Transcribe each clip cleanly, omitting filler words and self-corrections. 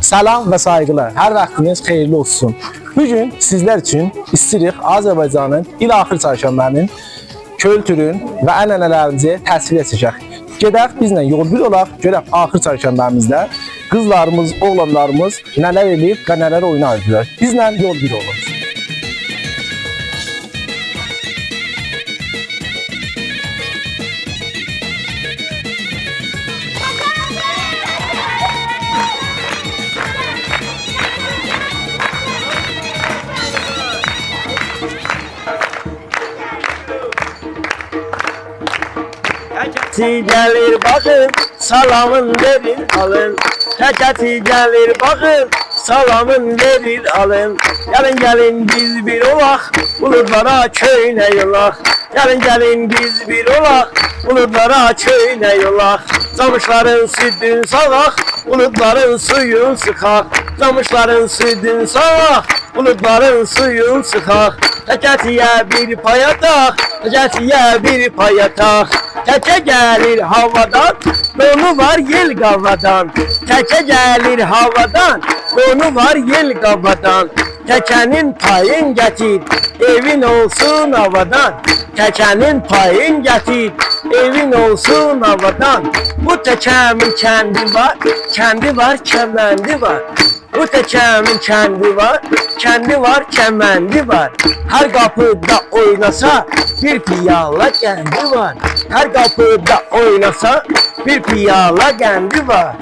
Salam və saygılar. Hər vaxtınız xeyirli olsun. Bugün sizlər üçün istirik Azərbaycanın il axır çarşambənin kültürün və ənənələrimizi təsvir edəcək. Gedək bizlə yol bir olaq, görək axır çarşambəmizdə qızlarımız, oğlanlarımız nələr eləyib və nələr oynayırlar. Bizlə yol bir olun. Təkəti gəlir baxın, salamın verir alın. Təkəti gəlir baxın, salamın verir alın. Gəlin gəlin biz bir olaq, buludlara köynə yolaq. Gəlin gəlin biz bir olaq, buludlara köynə yolaq. Camışların südün sağaq, buludların suyun sıxaq. Camışların südün sağaq, buludların suyun sıxaq. Təkətiyə bir payataq, təkətiyə bir payataq. Təkə gəlir havadan, donu var yel qavadan. Təkə gəlir havadan, donu var yel qavadan. Təkənin payın gətir, evin olsun havadan. Təkənin payın gətir, evin olsun havadan. Bu təkəmin kəndi var, kəndi var, kəməndi var. Bu təkəmin kəndi var, kəndi var, kəməndi var. Hər qapıda oynasa bir piyala qəndi var. Hər qapıda oynasa bir piyala qəndi var.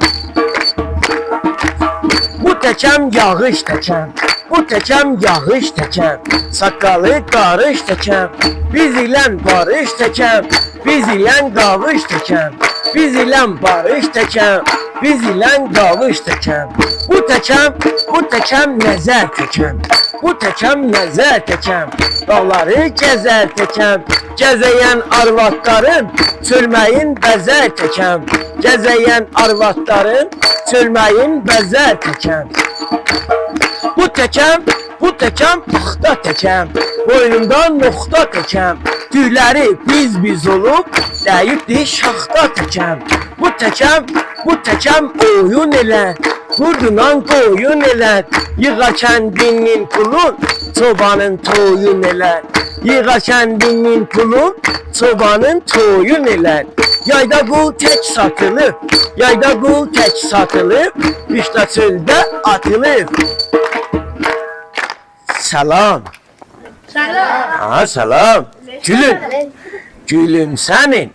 Bu təkəm yağış təkəm, bu təkəm yağış təkəm. Saqqalı qarış təkəm, biz ilən barış təkəm. Biz ilən qavuş təkəm, biz ilən barış təkəm. Biz ilən qavuş təkəm. Bu təkəm nəzər təkəm. Bu təkəm nəzər təkəm. Dağları gəzər təkəm. Gəzəyən arvadların çölməyin bəzər təkəm. Gəzəyən arvadların çölməyin bəzər təkəm. Bu təkəm taxta təkəm. Boynumdan noxta təkəm. Tüyləri biz olub, dəyibdir şaxta təkəm. Bu təkəm oyun elə, qurdunan qoyun elə. Yığa kəndinin pulun, çobanın toyun elə. Yığa kəndinin pulun, çobanın toyun elə. Yayda qul tək satılıb, yayda qul tək satılıb, qışda çöldə atılıb. Salam. Salam. Salam. Gülüm sənin,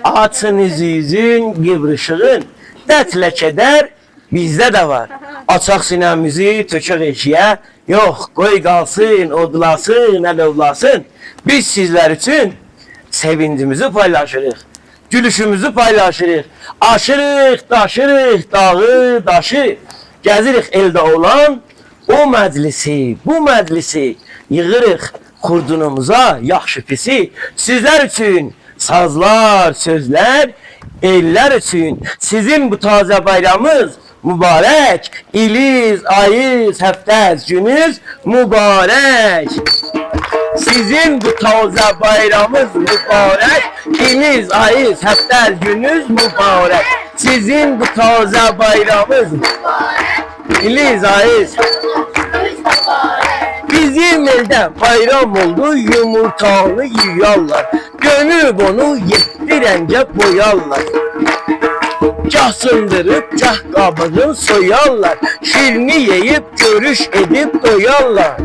açın üzün, qıvrışığın, dətlə kədər bizdə də var. Açaq sinəmizi, tökək eşiyə, yox, qoy qalsın, odlasın, əlövlasın. Biz sizlər üçün sevincimizi paylaşırıq, gülüşümüzü paylaşırıq, aşırıq, daşırıq, dağı, daşı, gəzirik eldə olan o məclisi, bu məclisi yığırıq xurdunumuza yaxşı pisi. Sizlər üçün sazlar, sözlər, ellər üçün sizin bu tazə bayramınız mübarək. İliz, ayız, həftəz gününüz mübarək. Sizin bu tazə bayramınız mübarək. İliz, ayız, həftəz gününüz mübarək. Sizin bu tazə bayramınız mübarək. İliz, ayız, bizim eldə bayram oldu, yumurtanı yiyarlar. Gönül onu 7 rəngə boyarlar. Gah sındırıb, gah qabığın soyarlar. Şirini yeyib, görüş edib doyarlar.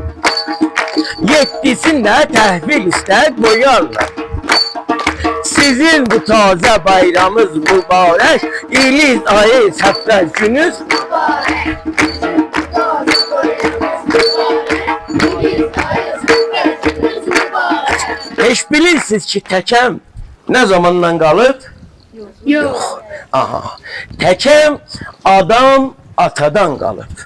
7'sində təhvil istər boyarlar. Sizin bu tazə bayramınız mübarək. İliz, ayız, həftəz gününüz mübarək. Heç bilirsiniz ki, təkəm nə zamandan qalıb? Yox. Aha. Təkəm adam atadan qalıb.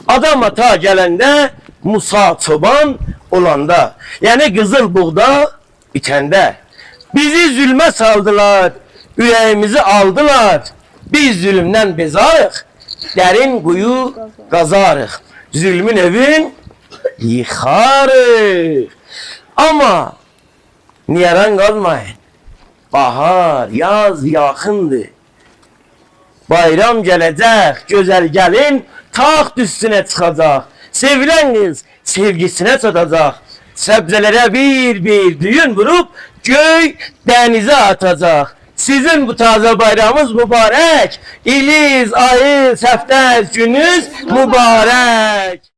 Adam ata gələndə, Musa çoban olanda, yəni qızıl buğda bitəndə. Bizi zülmə saldılar, ürəyimizi aldılar. Biz zülmdən bezarıq, dərin quyu qazarıq. Zülmün evin yıxarıq. Ama niyaran qalmayın. bahar, yaz yaxındır. Bayram gələcək, gözəl gəlin taxt üstünə çıxacaq. Sevilən qız sevgisinə çatacaq. Səbzələrə bir düyün vurub göy dənizə atacaq. Sizin bu taze bayramınız mübarək. İliz, ayız, həftəz, gününüz mübarək.